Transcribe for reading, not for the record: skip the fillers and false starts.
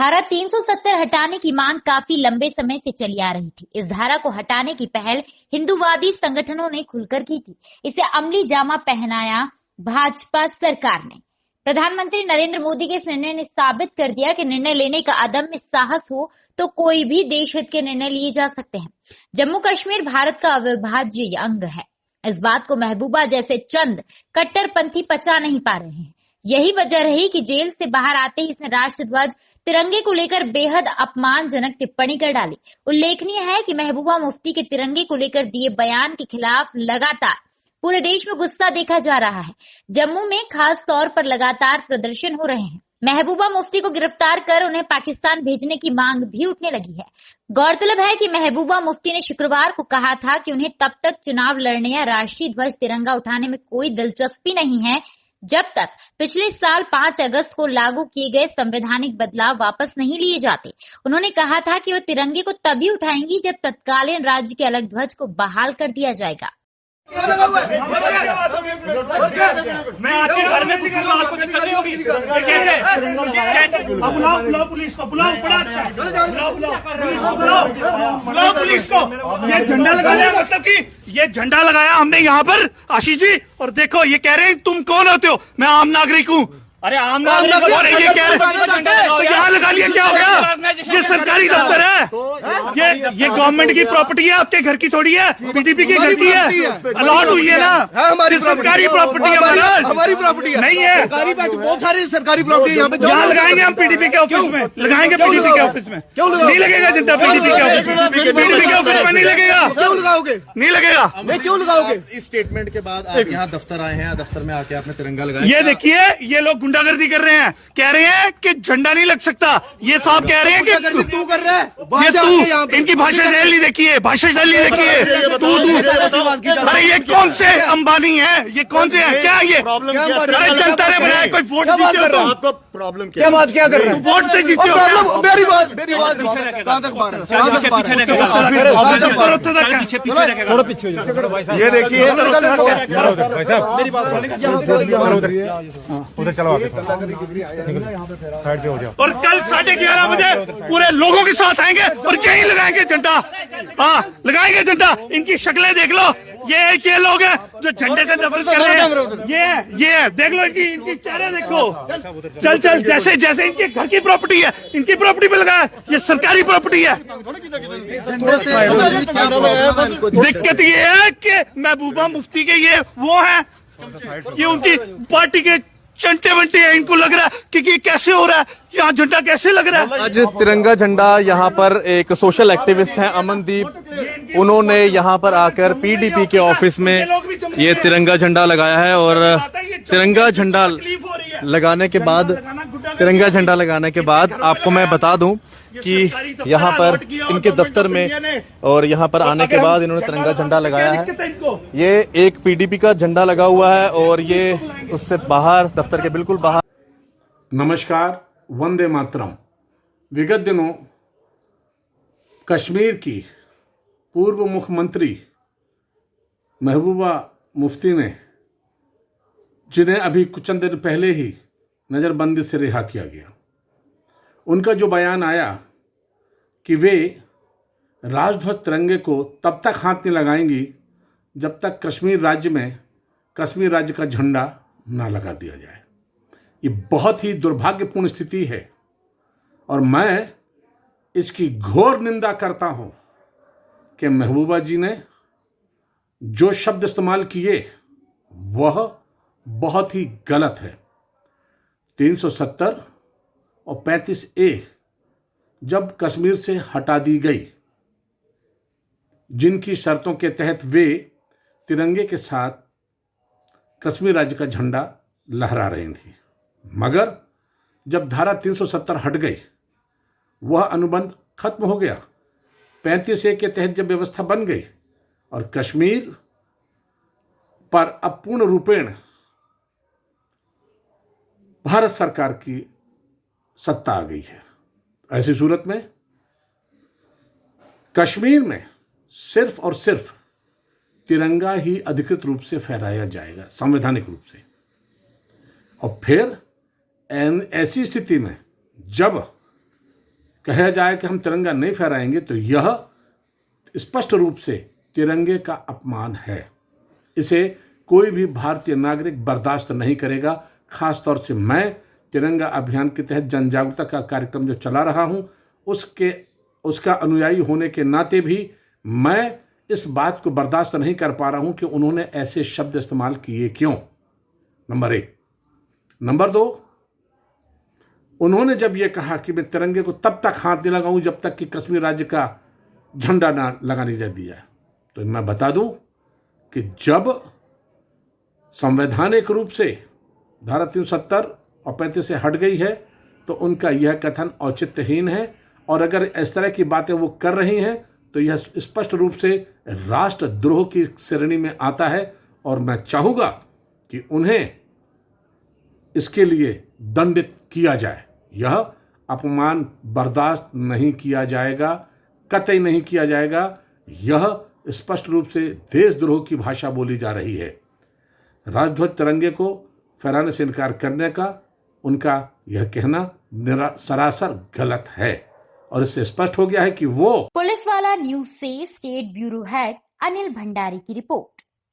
धारा 370 हटाने की मांग काफी लंबे समय से चली आ रही थी। इस धारा को हटाने की पहल हिंदूवादी संगठनों ने खुलकर की थी। इसे अमली जामा पहनाया भाजपा सरकार ने। प्रधानमंत्री नरेंद्र मोदी के इस निर्णय ने साबित कर दिया कि निर्णय लेने का अदम्य साहस हो तो कोई भी देश हित के निर्णय लिए जा सकते हैं। जम्मू कश्मीर भारत का अविभाज्य अंग है। इस बात को महबूबा जैसे चंद कट्टरपंथी पचा नहीं पा रहे हैं। यही वजह रही कि जेल से बाहर आते ही इसने राष्ट्रध्वज तिरंगे को लेकर बेहद अपमानजनक टिप्पणी कर डाली। उल्लेखनीय है कि महबूबा मुफ्ती के तिरंगे को लेकर दिए बयान के खिलाफ लगातार पूरे देश में गुस्सा देखा जा रहा है। जम्मू में खास तौर पर लगातार प्रदर्शन हो रहे हैं। महबूबा मुफ्ती को गिरफ्तार कर उन्हें पाकिस्तान भेजने की मांग भी उठने लगी है। गौरतलब है कि महबूबा मुफ्ती ने शुक्रवार को कहा था कि उन्हें तब तक चुनाव लड़ने या राष्ट्रीय ध्वज तिरंगा उठाने में कोई दिलचस्पी नहीं है जब तक पिछले साल 5 अगस्त को लागू किए गए संवैधानिक बदलाव वापस नहीं लिए जाते। उन्होंने कहा था कि वो तिरंगे को तभी उठाएंगी जब तत्कालीन राज्य के अलग ध्वज को बहाल कर दिया जाएगा। मैं आपके घर में घुसूंगा, आपको दिक्कत नहीं होगी। कैसे बुलाओ पुलिस को, बुलाओ, बड़ा अच्छा, बुलाओ पुलिस को। ये झंडा लगाया, मतलब कि ये झंडा लगाया हमने यहाँ पर आशीष जी, और देखो ये कह रहे हैं तुम कौन होते हो? मैं आम नागरिक हूँ। अरे आम नागरिक ये कह रहे तो यहाँ लगा लिया, क्या हो गया? ये सरकारी दफ्तर है, ये गवर्नमेंट की प्रॉपर्टी है, आपके घर की थोड़ी है, पीडीपी के घर की है, अलॉट हुई है ना, हमारी सरकारी प्रॉपर्टी है, हमारी प्रॉपर्टी नहीं है। बहुत सारी सरकारी प्रॉपर्टी यहाँ पे लगाएंगे हम पीडीपी के ऑफिस में, लगाएंगे पीडीपी के ऑफिस में। क्यों नहीं लगेगा झंडा पीडीपी के ऑफिस में? पीडीपी के ऑफिस में नहीं लगेगा। क्यों लगाओगे? नहीं लगेगा। क्यों लगाओगे? इस स्टेटमेंट के बाद आप यहाँ दफ्तर आए हैं, दफ्तर में आके आपने तिरंगा लगाया। ये देखिए, ये लोग गुंडागर्दी कर रहे हैं, कह रहे हैं कि झंडा नहीं लग सकता। ये साहब कह रहे हैं कि तू कर रहा है, ये तू, इनकी भाषा शैली देखिए, भाषा शैली देखिए, तू। अरे ये कौन से अंबानी है? ये कौन से है? क्या ये अरे जनता ने बनाया, कोई वोट जीते हो तो आपको प्रॉब्लम क्या? बात क्या कर रहे हैं? वोट से जीते हो? मेरी बात कहां तक बात है? थोड़ा पीछे ये देखिए, मेरी बात उधर चलो, साइड पे हो जाओ। और कल 11:30 बजे पूरे लोगों के साथ आएंगे और यहीं लगाएंगे झंडा। हाँ, लगाएंगे झंडा। इनकी शक्लें देख लो, ये लोग हैं जो झंडे से नफरत कर रहे हैं। ये देख लो, इनकी चेहरे देखो। चल जैसे जैसे इनके घर की प्रॉपर्टी है, इनकी प्रॉपर्टी पे लगाया, ये सरकारी प्रॉपर्टी है। दिक्कत ये है कि महबूबा मुफ्ती के ये वो है, ये उनकी पार्टी के चंटे बंटे हैं। इनको लग रहा है कि कैसे हो रहा है, यहाँ झंडा कैसे लग रहा है। आज तिरंगा झंडा यहाँ पर एक सोशल एक्टिविस्ट हैं अमनदीप, उन्होंने यहाँ पर आकर पीडीपी के ऑफिस में ये तिरंगा झंडा लगाया है। और तिरंगा झंडा लगाने के बाद आपको मैं बता दूं कि यहाँ पर इनके दफ्तर में और यहाँ पर आने के बाद इन्होंने तिरंगा झंडा लगाया है। ये एक पीडीपी का झंडा लगा हुआ है और ये उससे बाहर, दफ्तर के बिल्कुल बाहर। नमस्कार, वंदे मातरम। विगत दिनों कश्मीर की पूर्व मुख्यमंत्री महबूबा मुफ्ती ने, जिन्हें अभी कुछ चंद दिन पहले ही नज़रबंदी से रिहा किया गया, उनका जो बयान आया कि वे राष्ट्रध्वज तिरंगे को तब तक हाथ नहीं लगाएंगी जब तक कश्मीर राज्य का झंडा ना लगा दिया जाए। ये बहुत ही दुर्भाग्यपूर्ण स्थिति है और मैं इसकी घोर निंदा करता हूं कि महबूबा जी ने जो शब्द इस्तेमाल किए वह बहुत ही गलत है। 370 और 35A जब कश्मीर से हटा दी गई, जिनकी शर्तों के तहत वे तिरंगे के साथ कश्मीर राज्य का झंडा लहरा रही थी, मगर जब धारा 370 हट गई, वह अनुबंध खत्म हो गया। 35A के तहत जब व्यवस्था बन गई और कश्मीर पर अब पूर्ण रूपेण भारत सरकार की सत्ता आ गई है, ऐसी सूरत में कश्मीर में सिर्फ और सिर्फ तिरंगा ही अधिकृत रूप से फहराया जाएगा, संवैधानिक रूप से। और फिर ऐसी स्थिति में जब कहा जाए कि हम तिरंगा नहीं फहराएंगे तो यह स्पष्ट रूप से तिरंगे का अपमान है। इसे कोई भी भारतीय नागरिक बर्दाश्त नहीं करेगा। खास तौर से मैं तिरंगा अभियान के तहत जन जागरूकता का कार्यक्रम जो चला रहा हूं उसका अनुयायी होने के नाते भी मैं इस बात को बर्दाश्त नहीं कर पा रहा हूं कि उन्होंने ऐसे शब्द इस्तेमाल किए क्यों। नंबर 1। नंबर 2, उन्होंने जब यह कहा कि मैं तिरंगे को तब तक हाथ नहीं लगाऊं जब तक कि कश्मीर राज्य का झंडा ना लगाने दिया, तो मैं बता दूं कि जब संवैधानिक रूप से धारा 370 और 35 से हट गई है तो उनका यह कथन औचित्यहीन है, और अगर इस तरह की बातें वो कर रही हैं तो यह स्पष्ट रूप से राष्ट्रद्रोह की श्रेणी में आता है, और मैं चाहूँगा कि उन्हें इसके लिए दंडित किया जाए। यह अपमान बर्दाश्त नहीं किया जाएगा, कतई नहीं किया जाएगा। यह स्पष्ट रूप से देशद्रोह की भाषा बोली जा रही है। राष्ट्रध्वज तिरंगे को फहराने से इनकार करने का उनका यह कहना सरासर गलत है, और इससे स्पष्ट हो गया है कि वो पुलिस वाला न्यूज से state bureau head Anil Bhandari की रिपोर्ट।